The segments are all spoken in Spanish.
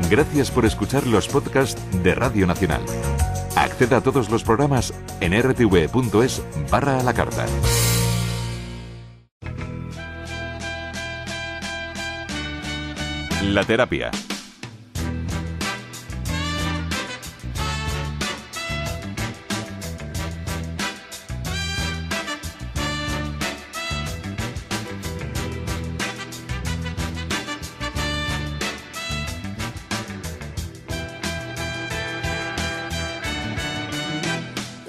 Gracias por escuchar los podcasts de Radio Nacional. Acceda a todos los programas en rtv.es/a la carta. La terapia.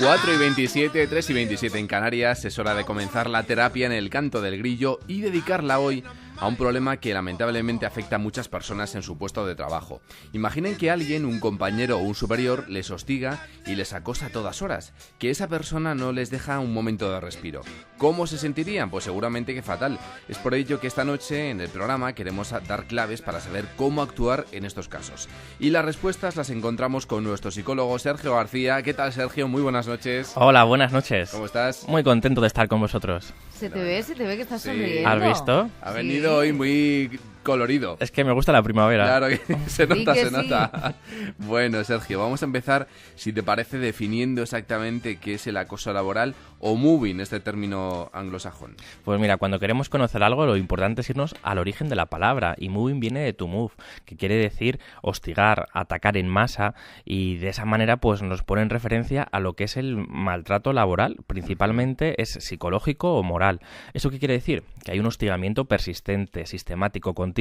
Cuatro y 27, 3 y 27 en Canarias, es hora de comenzar la terapia en el canto del grillo y dedicarla hoy a un problema que lamentablemente afecta a muchas personas en su puesto de trabajo. Imaginen que alguien, un compañero o un superior, les hostiga y les acosa a todas horas, que esa persona no les deja un momento de respiro. ¿Cómo se sentirían? Pues seguramente que fatal. Es por ello que esta noche en el programa queremos dar claves para saber cómo actuar en estos casos. Y las respuestas las encontramos con nuestro psicólogo Sergio García. ¿Qué tal, Sergio? Muy buenas noches. Hola, buenas noches. ¿Cómo estás? Muy contento de estar con vosotros. Se te ve que estás sonriendo. ¿Has visto? Ha venido hoy muy colorido. Es que me gusta la primavera. Claro que se nota, que se nota. Bueno, Sergio, vamos a empezar, si te parece, definiendo exactamente qué es el acoso laboral o moving, este término anglosajón. Pues mira, cuando queremos conocer algo, lo importante es irnos al origen de la palabra. Y moving viene de to move, que quiere decir hostigar, atacar en masa. Y de esa manera pues nos pone en referencia a lo que es el maltrato laboral. Principalmente es psicológico o moral. ¿Eso qué quiere decir? Que hay un hostigamiento persistente, sistemático, continuo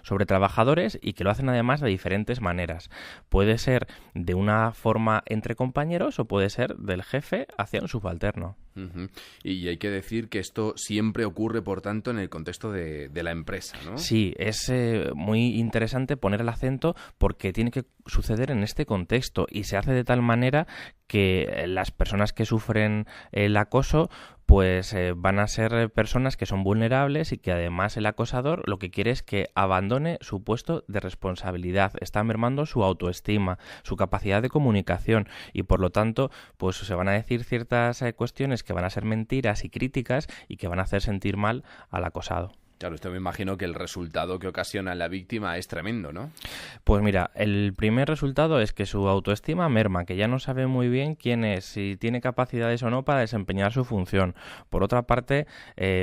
sobre trabajadores y que lo hacen además de diferentes maneras. Puede ser de una forma entre compañeros o puede ser del jefe hacia un subalterno. Uh-huh. Y hay que decir que esto siempre ocurre, por tanto, en el contexto de la empresa, ¿no? Sí, es muy interesante poner el acento porque tiene que suceder en este contexto y se hace de tal manera que las personas que sufren el acoso pues van a ser personas que son vulnerables y que además el acosador lo que quiere es que abandone su puesto de responsabilidad, está mermando su autoestima, su capacidad de comunicación y por lo tanto pues se van a decir ciertas cuestiones que van a ser mentiras y críticas y que van a hacer sentir mal al acosado. Claro, esto me imagino que el resultado que ocasiona en la víctima es tremendo, ¿no? Pues mira, el primer resultado es que su autoestima merma, que ya no sabe muy bien quién es, si tiene capacidades o no para desempeñar su función. Por otra parte,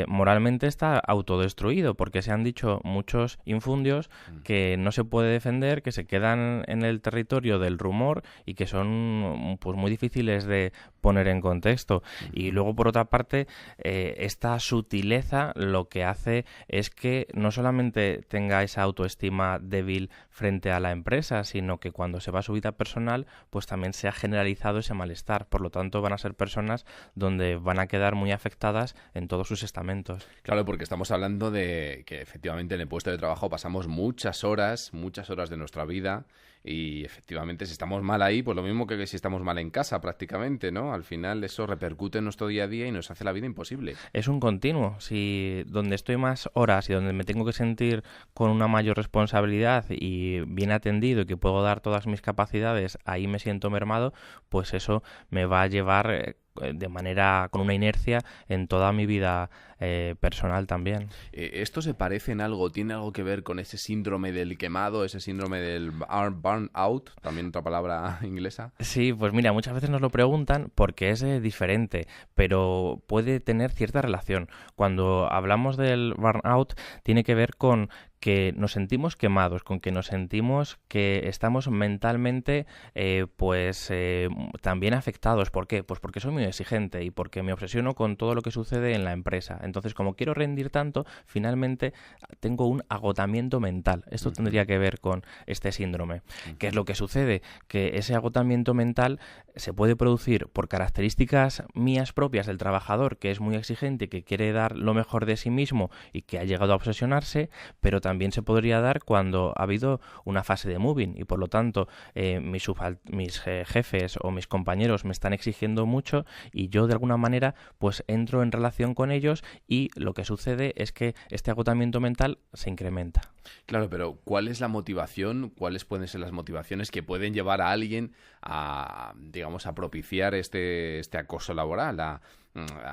moralmente está autodestruido, porque se han dicho muchos infundios que no se puede defender, que se quedan en el territorio del rumor y que son pues muy difíciles de poner en contexto. Y luego, por otra parte, esta sutileza lo que hace es que no solamente tenga esa autoestima débil frente a la empresa, sino que cuando se va a su vida personal, pues también se ha generalizado ese malestar. Por lo tanto, van a ser personas donde van a quedar muy afectadas en todos sus estamentos. Claro, porque estamos hablando de que efectivamente en el puesto de trabajo pasamos muchas horas de nuestra vida y efectivamente si estamos mal ahí, pues lo mismo que si estamos mal en casa prácticamente, ¿no? Al final eso repercute en nuestro día a día y nos hace la vida imposible. Es un continuo. Si donde estoy más horas y donde me tengo que sentir con una mayor responsabilidad y bien atendido y que puedo dar todas mis capacidades, ahí me siento mermado, pues eso me va a llevar de manera con una inercia en toda mi vida personal también. ¿Esto se parece en algo, tiene algo que ver con ese síndrome del quemado, ese síndrome del burnout, también otra palabra inglesa? Sí, pues mira, muchas veces nos lo preguntan porque es diferente, pero puede tener cierta relación. Cuando hablamos del burnout tiene que ver con que nos sentimos quemados, con que nos sentimos que estamos mentalmente también afectados. ¿Por qué? Pues porque soy muy exigente y porque me obsesiono con todo lo que sucede en la empresa. Entonces, como quiero rendir tanto, finalmente tengo un agotamiento mental. Esto tendría que ver con este síndrome. ¿Qué es lo que sucede? Que ese agotamiento mental se puede producir por características mías propias del trabajador, que es muy exigente, que quiere dar lo mejor de sí mismo y que ha llegado a obsesionarse, pero también se podría dar cuando ha habido una fase de moving y por lo tanto mis jefes o mis compañeros me están exigiendo mucho y yo de alguna manera pues entro en relación con ellos y lo que sucede es que este agotamiento mental se incrementa. Claro, pero ¿cuál es la motivación? ¿Cuáles pueden ser las motivaciones que pueden llevar a alguien a, digamos, a propiciar este acoso laboral, a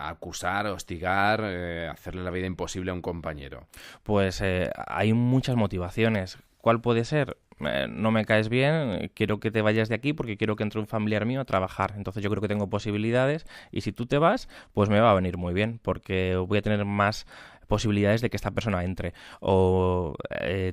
acusar, hostigar, hacerle la vida imposible a un compañero? Pues hay muchas motivaciones. ¿Cuál puede ser? no me caes bien, quiero que te vayas de aquí porque quiero que entre un familiar mío a trabajar. Entonces yo creo que tengo posibilidades y si tú te vas, pues me va a venir muy bien porque voy a tener más posibilidades de que esta persona entre. O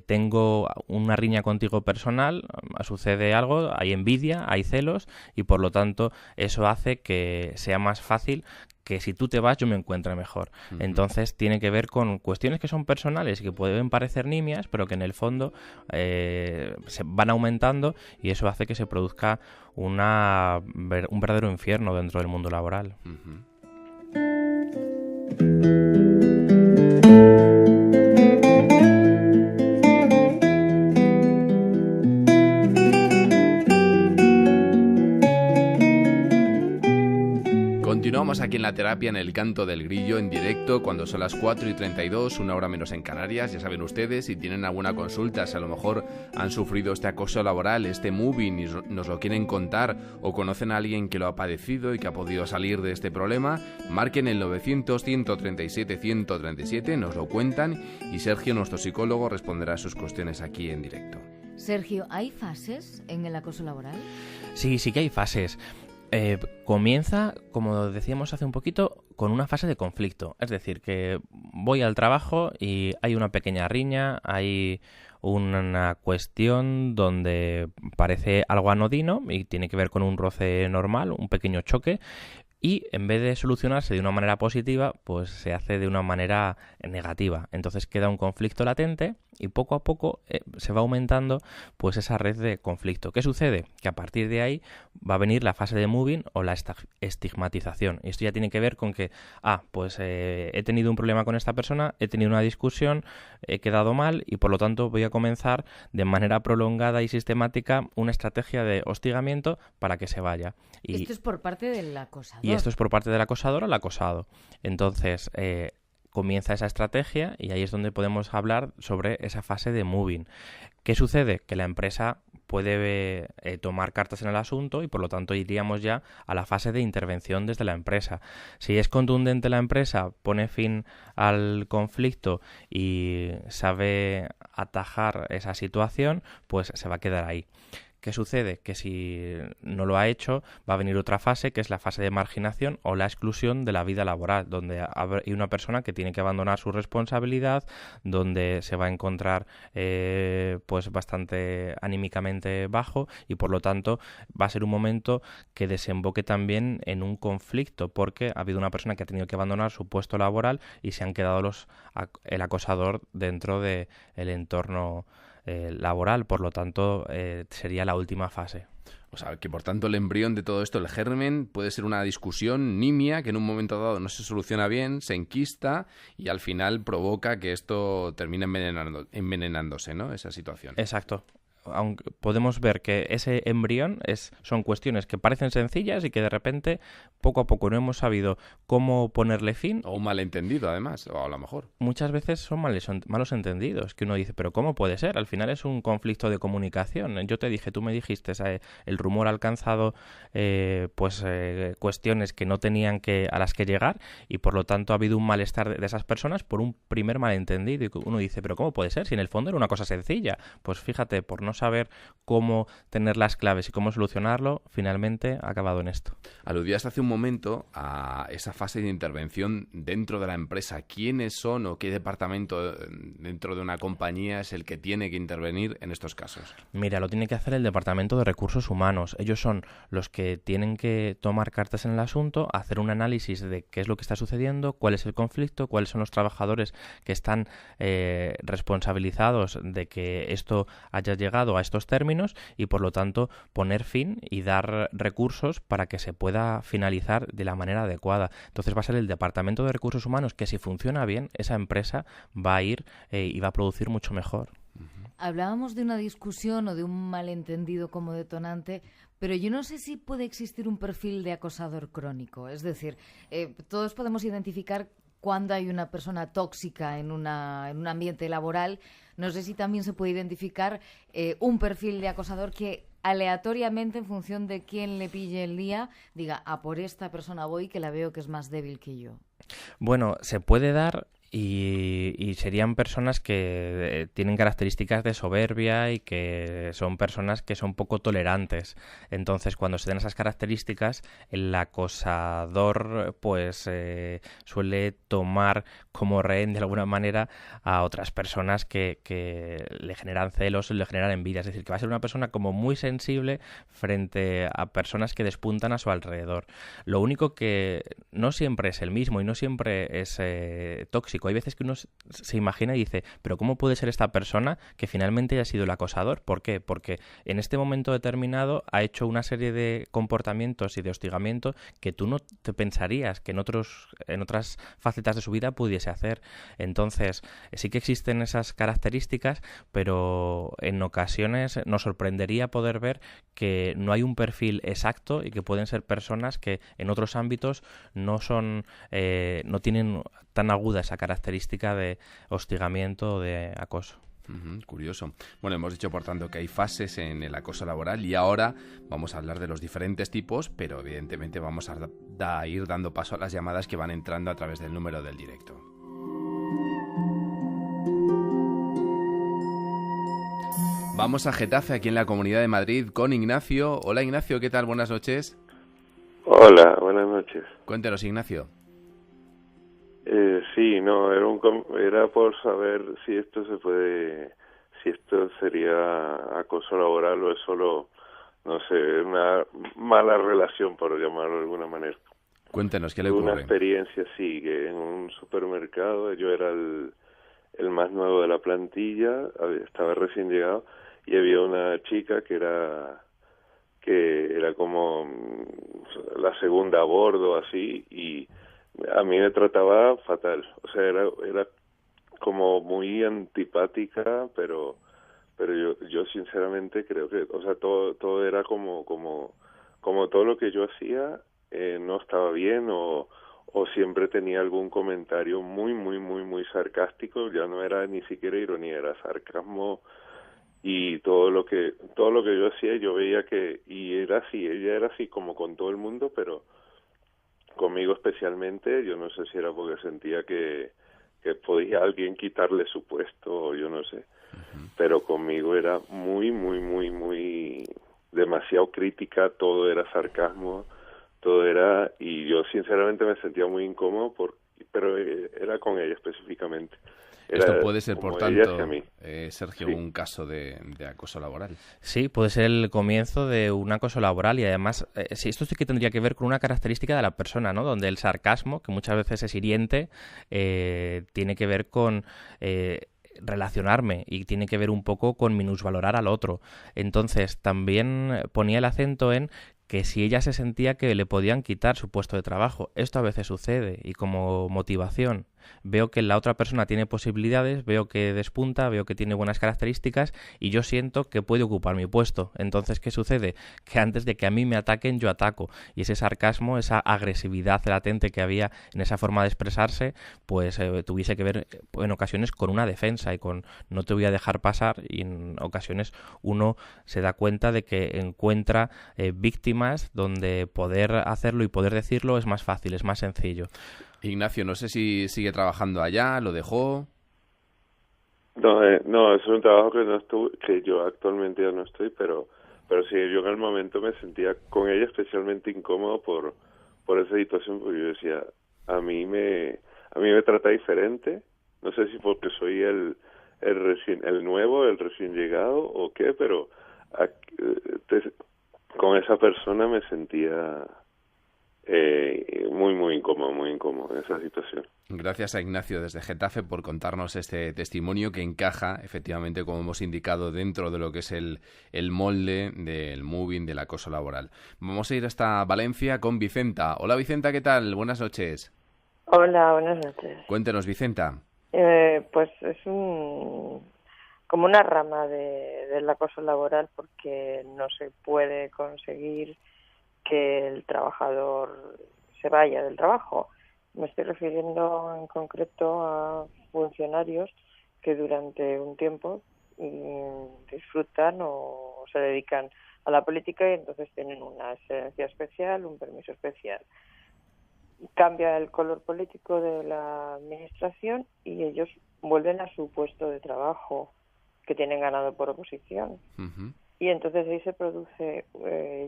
tengo una riña contigo personal, sucede algo, hay envidia, hay celos y por lo tanto eso hace que sea más fácil que si tú te vas yo me encuentre mejor. Entonces tiene que ver con cuestiones que son personales y que pueden parecer nimias, pero que en el fondo se van aumentando y eso hace que se produzca un verdadero infierno dentro del mundo laboral. Continuamos aquí en la terapia en el Canto del Grillo en directo cuando son las 4:32, 1 hora menos en Canarias. Ya saben ustedes, si tienen alguna consulta, si a lo mejor han sufrido este acoso laboral, este moving y nos lo quieren contar o conocen a alguien que lo ha padecido y que ha podido salir de este problema, marquen el 900-137-137, nos lo cuentan y Sergio, nuestro psicólogo, responderá a sus cuestiones aquí en directo. Sergio, ¿hay fases en el acoso laboral? Sí que hay fases. Comienza, como decíamos hace un poquito, con una fase de conflicto. Es decir, que voy al trabajo y hay una pequeña riña, hay una cuestión donde parece algo anodino y tiene que ver con un roce normal, un pequeño choque. Y en vez de solucionarse de una manera positiva, pues se hace de una manera negativa. Entonces queda un conflicto latente y poco a poco se va aumentando pues esa red de conflicto. ¿Qué sucede? Que a partir de ahí va a venir la fase de moving o la estigmatización. Y esto ya tiene que ver con que, he tenido un problema con esta persona, he tenido una discusión, he quedado mal y por lo tanto voy a comenzar de manera prolongada y sistemática una estrategia de hostigamiento para que se vaya. Y esto es por parte del acosador. Y esto es por parte del acosador al acosado. Entonces, comienza esa estrategia y ahí es donde podemos hablar sobre esa fase de moving. ¿Qué sucede? Que la empresa puede tomar cartas en el asunto y por lo tanto iríamos ya a la fase de intervención desde la empresa. Si es contundente la empresa, pone fin al conflicto y sabe atajar esa situación, pues se va a quedar ahí. ¿Qué sucede? Que si no lo ha hecho, va a venir otra fase, que es la fase de marginación o la exclusión de la vida laboral, donde hay una persona que tiene que abandonar su responsabilidad, donde se va a encontrar pues bastante anímicamente bajo y por lo tanto va a ser un momento que desemboque también en un conflicto, porque ha habido una persona que ha tenido que abandonar su puesto laboral y se han quedado el acosador dentro del entorno laboral, por lo tanto sería la última fase. O sea, que por tanto el embrión de todo esto, el germen, puede ser una discusión nimia que en un momento dado no se soluciona bien, se enquista y al final provoca que esto termine envenenándose, ¿no? Esa situación. Exacto. Aunque podemos ver que ese embrión son cuestiones que parecen sencillas y que de repente, poco a poco, no hemos sabido cómo ponerle fin. O un malentendido, además, o a lo mejor. Muchas veces son malos entendidos, que uno dice, pero ¿cómo puede ser? Al final es un conflicto de comunicación. Yo te dije, tú me dijiste, el rumor ha alcanzado cuestiones que no tenían a las que llegar y por lo tanto ha habido un malestar de esas personas por un primer malentendido. Y uno dice, pero ¿cómo puede ser? Si en el fondo era una cosa sencilla. Pues fíjate, por no saber cómo tener las claves y cómo solucionarlo, finalmente ha acabado en esto. Aludías hace un momento a esa fase de intervención dentro de la empresa. ¿Quiénes son o qué departamento dentro de una compañía es el que tiene que intervenir en estos casos? Mira, lo tiene que hacer el departamento de recursos humanos. Ellos son los que tienen que tomar cartas en el asunto, hacer un análisis de qué es lo que está sucediendo, cuál es el conflicto, cuáles son los trabajadores que están responsabilizados de que esto haya llegado a estos términos y por lo tanto poner fin y dar recursos para que se pueda finalizar de la manera adecuada. Entonces va a ser el departamento de recursos humanos que, si funciona bien, esa empresa va a ir y va a producir mucho mejor. Hablábamos de una discusión o de un malentendido como detonante, pero yo no sé si puede existir un perfil de acosador crónico. Es decir, todos podemos identificar cuando hay una persona tóxica en un ambiente laboral. No sé si también se puede identificar un perfil de acosador que aleatoriamente, en función de quién le pille el día, diga, por esta persona voy, que la veo que es más débil que yo. Bueno, se puede dar Y serían personas que tienen características de soberbia y que son personas que son poco tolerantes. Entonces, cuando se den esas características, el acosador pues suele tomar como rehén de alguna manera a otras personas que le generan celos, le generan envidia. Es decir, que va a ser una persona como muy sensible frente a personas que despuntan a su alrededor. Lo único que no siempre es el mismo y no siempre es tóxico. Hay veces que uno se imagina y dice, pero ¿cómo puede ser esta persona que finalmente haya sido el acosador? ¿Por qué? Porque en este momento determinado ha hecho una serie de comportamientos y de hostigamiento que tú no te pensarías que en otras facetas de su vida pudiese hacer. Entonces, sí que existen esas características, pero en ocasiones nos sorprendería poder ver que no hay un perfil exacto y que pueden ser personas que en otros ámbitos no tienen tan aguda esa característica de hostigamiento o de acoso. Curioso. Bueno, hemos dicho por tanto que hay fases en el acoso laboral y ahora vamos a hablar de los diferentes tipos, pero evidentemente vamos a ir dando paso a las llamadas que van entrando a través del número del directo. Vamos a Getafe, aquí en la Comunidad de Madrid, con Ignacio. Hola Ignacio, ¿qué tal? Buenas noches. Hola, buenas noches. Cuéntenos, Ignacio. Sí, no, era por saber si esto sería acoso laboral o es solo, no sé, una mala relación, por llamarlo de alguna manera. Cuéntenos, ¿qué le ocurre? Una experiencia, sí, que en un supermercado yo era el más nuevo de la plantilla, estaba recién llegado, y había una chica que era como la segunda a bordo, así, y a mí me trataba fatal. O sea, era como muy antipática, pero yo sinceramente creo que, o sea, todo era como todo lo que yo hacía no estaba bien, o siempre tenía algún comentario muy muy sarcástico. Ya no era ni siquiera ironía, era sarcasmo. Y todo lo que yo hacía, yo veía que, y era así, ella era así como con todo el mundo, pero conmigo especialmente. Yo no sé si era porque sentía que podía alguien quitarle su puesto, o yo no sé, pero conmigo era muy demasiado crítica, todo era sarcasmo, y yo sinceramente me sentía muy incómodo, pero era con ella específicamente. Esto puede ser, por tanto, Sergio, sí, un caso de acoso laboral. Sí, puede ser el comienzo de un acoso laboral y además, sí, esto sí que tendría que ver con una característica de la persona, ¿no? Donde el sarcasmo, que muchas veces es hiriente, tiene que ver con relacionarme y tiene que ver un poco con minusvalorar al otro. Entonces, también ponía el acento en que si ella se sentía que le podían quitar su puesto de trabajo. Esto a veces sucede y como motivación veo que la otra persona tiene posibilidades, veo que despunta, veo que tiene buenas características y yo siento que puede ocupar mi puesto. Entonces, ¿qué sucede? Que antes de que a mí me ataquen, yo ataco. Y ese sarcasmo, esa agresividad latente que había en esa forma de expresarse, pues tuviese que ver en ocasiones con una defensa y con no te voy a dejar pasar, y en ocasiones uno se da cuenta de que encuentra víctimas donde poder hacerlo y poder decirlo es más fácil, es más sencillo. Ignacio, no sé si sigue trabajando allá, ¿lo dejó? No, es un trabajo que yo actualmente ya no estoy, pero sí, yo en el momento me sentía con ella especialmente incómodo por esa situación, porque yo decía, a mí me trata diferente, no sé si porque soy el nuevo, el recién llegado o qué, pero con esa persona me sentía muy incómodo en esa situación. Gracias a Ignacio desde Getafe por contarnos este testimonio que encaja, efectivamente, como hemos indicado, dentro de lo que es el molde del moving, del acoso laboral. Vamos a ir hasta Valencia con Vicenta. Hola Vicenta, ¿qué tal? Buenas noches. Hola, buenas noches. Cuéntenos, Vicenta. Pues es como una rama del acoso laboral, porque no se puede conseguir que el trabajador se vaya del trabajo. Me estoy refiriendo en concreto a funcionarios que durante un tiempo disfrutan o se dedican a la política y entonces tienen una excedencia especial, un permiso especial. cambia el color político de la administración y ellos vuelven a su puesto de trabajo que tienen ganado por oposición. Ujú. Y entonces ahí se produce,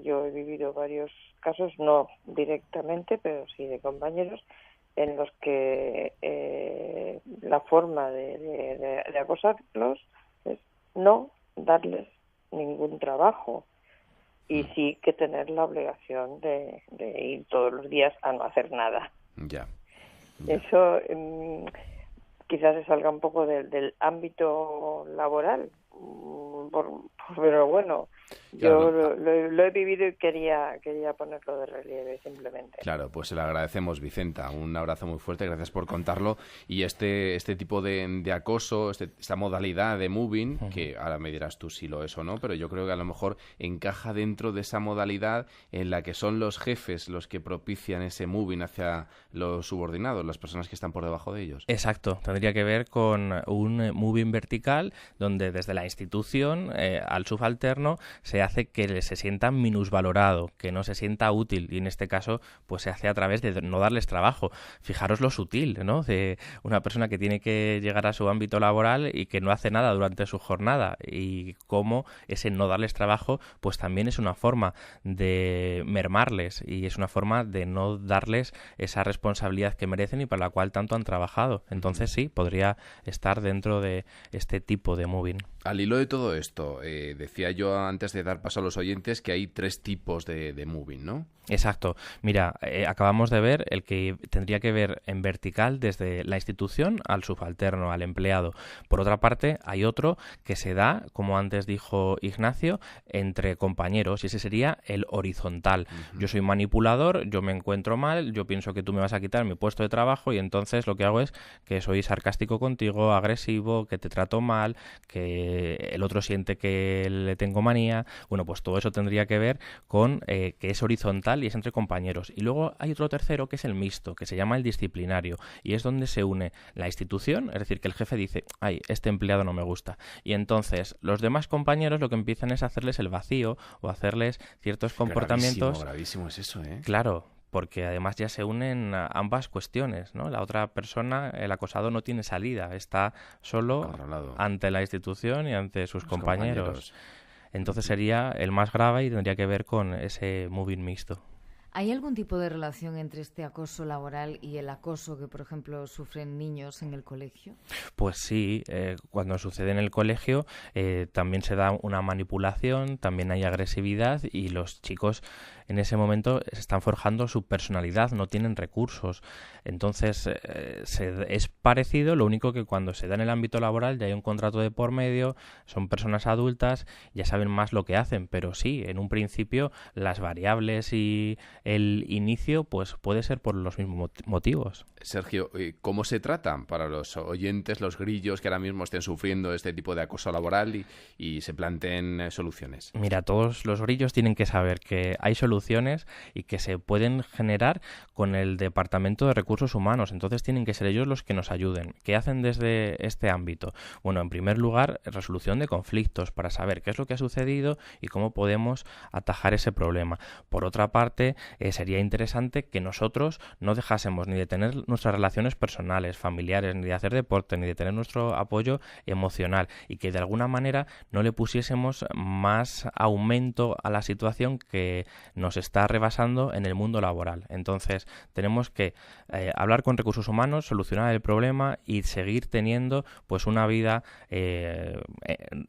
yo he vivido varios casos, no directamente, pero sí de compañeros, en los que la forma de acosarlos es no darles ningún trabajo y sí que tener la obligación de ir todos los días a no hacer nada. Ya. Eso quizás se salga un poco del ámbito laboral, pero bueno, Claro. yo lo he vivido y quería ponerlo de relieve simplemente. Claro, pues se lo agradecemos, Vicenta. Un abrazo muy fuerte, gracias por contarlo. Y este tipo de acoso, esta modalidad de moving, que ahora me dirás tú si lo es o no, pero yo creo que a lo mejor encaja dentro de esa modalidad en la que son los jefes los que propician ese moving hacia los subordinados, las personas que están por debajo de ellos. Exacto, tendría que ver con un moving vertical donde desde la institución al subalterno se hace que se sienta minusvalorado, que no se sienta útil, y en este caso pues se hace a través de no darles trabajo. Fijaros lo sutil, ¿no?, de una persona que tiene que llegar a su ámbito laboral y que no hace nada durante su jornada, y cómo ese no darles trabajo pues también es una forma de mermarles y es una forma de no darles esa responsabilidad que merecen y para la cual tanto han trabajado. Entonces sí, podría estar dentro de este tipo de moving. Al hilo de todo esto, decía yo antes de dar paso a los oyentes que hay 3 tipos de moving, ¿no? Exacto. Mira, acabamos de ver el que tendría que ver en vertical desde la institución al subalterno, al empleado. Por otra parte, hay otro que se da, como antes dijo Ignacio, entre compañeros, y ese sería el horizontal. Yo soy manipulador, yo me encuentro mal, yo pienso que tú me vas a quitar mi puesto de trabajo y entonces lo que hago es que soy sarcástico contigo, agresivo, que te trato mal, que el otro siente que le tengo manía. Bueno, pues todo eso tendría que ver con que es horizontal y es entre compañeros. Y luego hay otro tercero que es el mixto, que se llama el disciplinario, y es donde se une la institución, es decir, que el jefe dice, ay, este empleado no me gusta, y entonces los demás compañeros lo que empiezan es hacerles el vacío o hacerles ciertos comportamientos. Gravísimo es eso, ¿eh? Claro, porque además ya se unen ambas cuestiones, ¿no? La otra persona, el acosado, no tiene salida, está solo Acorralado. ante la institución y ante sus Los compañeros. Entonces sería el más grave y tendría que ver con ese moving mixto. ¿Hay algún tipo de relación entre este acoso laboral y el acoso que, por ejemplo, sufren niños en el colegio? Pues sí, cuando sucede en el colegio también se da una manipulación, también hay agresividad y los chicos en ese momento se están forjando su personalidad, no tienen recursos. Entonces es parecido, lo único que cuando se da en el ámbito laboral ya hay un contrato de por medio, son personas adultas, ya saben más lo que hacen, pero sí, en un principio las variables y el inicio pues puede ser por los mismos motivos. Sergio, ¿cómo se tratan para los oyentes, los grillos que ahora mismo estén sufriendo este tipo de acoso laboral y se planteen soluciones? Mira, todos los grillos tienen que saber que hay soluciones y que se pueden generar con el Departamento de Recursos Humanos, entonces tienen que ser ellos los que nos ayuden. ¿Qué hacen desde este ámbito? Bueno, en primer lugar, resolución de conflictos para saber qué es lo que ha sucedido y cómo podemos atajar ese problema. Por otra parte, sería interesante que nosotros no dejásemos ni de tener nuestras relaciones personales, familiares, ni de hacer deporte, ni de tener nuestro apoyo emocional y que de alguna manera no le pusiésemos más aumento a la situación que nos está rebasando en el mundo laboral. Entonces tenemos que hablar con recursos humanos, solucionar el problema y seguir teniendo pues una vida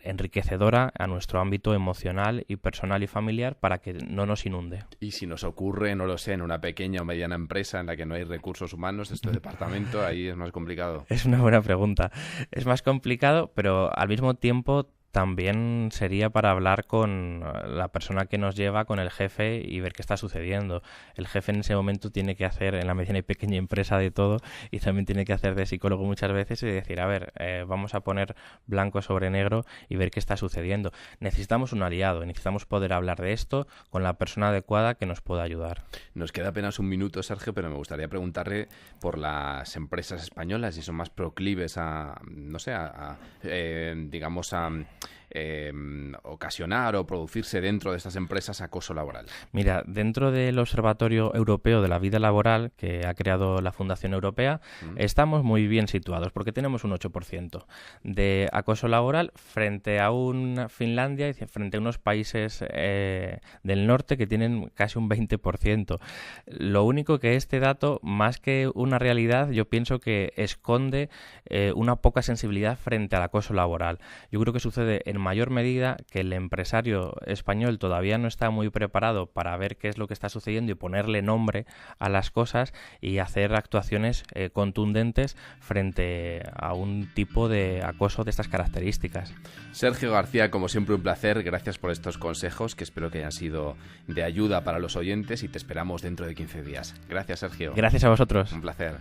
enriquecedora a nuestro ámbito emocional y personal y familiar para que no nos inunde. Y si nos ocurre, no lo sé, en una pequeña o mediana empresa en la que no hay recursos humanos, este departamento, ahí es más complicado. Es una buena pregunta. Es más complicado, pero al mismo tiempo también sería para hablar con la persona que nos lleva, con el jefe y ver qué está sucediendo. El jefe en ese momento tiene que hacer, en la mediana y pequeña empresa, de todo y también tiene que hacer de psicólogo muchas veces y decir, a ver, vamos a poner blanco sobre negro y ver qué está sucediendo. Necesitamos un aliado, necesitamos poder hablar de esto con la persona adecuada que nos pueda ayudar. Nos queda apenas un minuto, Sergio, pero me gustaría preguntarle por las empresas españolas si son más proclives a, no sé, digamos, a ocasionar o producirse dentro de estas empresas acoso laboral? Mira, dentro del Observatorio Europeo de la Vida Laboral que ha creado la Fundación Europea, estamos muy bien situados porque tenemos un 8% de acoso laboral frente a Finlandia y frente a unos países del norte que tienen casi un 20%. Lo único que este dato, más que una realidad, yo pienso que esconde una poca sensibilidad frente al acoso laboral. Yo creo que sucede en mayor medida que el empresario español todavía no está muy preparado para ver qué es lo que está sucediendo y ponerle nombre a las cosas y hacer actuaciones contundentes frente a un tipo de acoso de estas características. Sergio García, como siempre un placer, gracias por estos consejos que espero que hayan sido de ayuda para los oyentes y te esperamos dentro de 15 días. Gracias, Sergio. Gracias a vosotros. Un placer.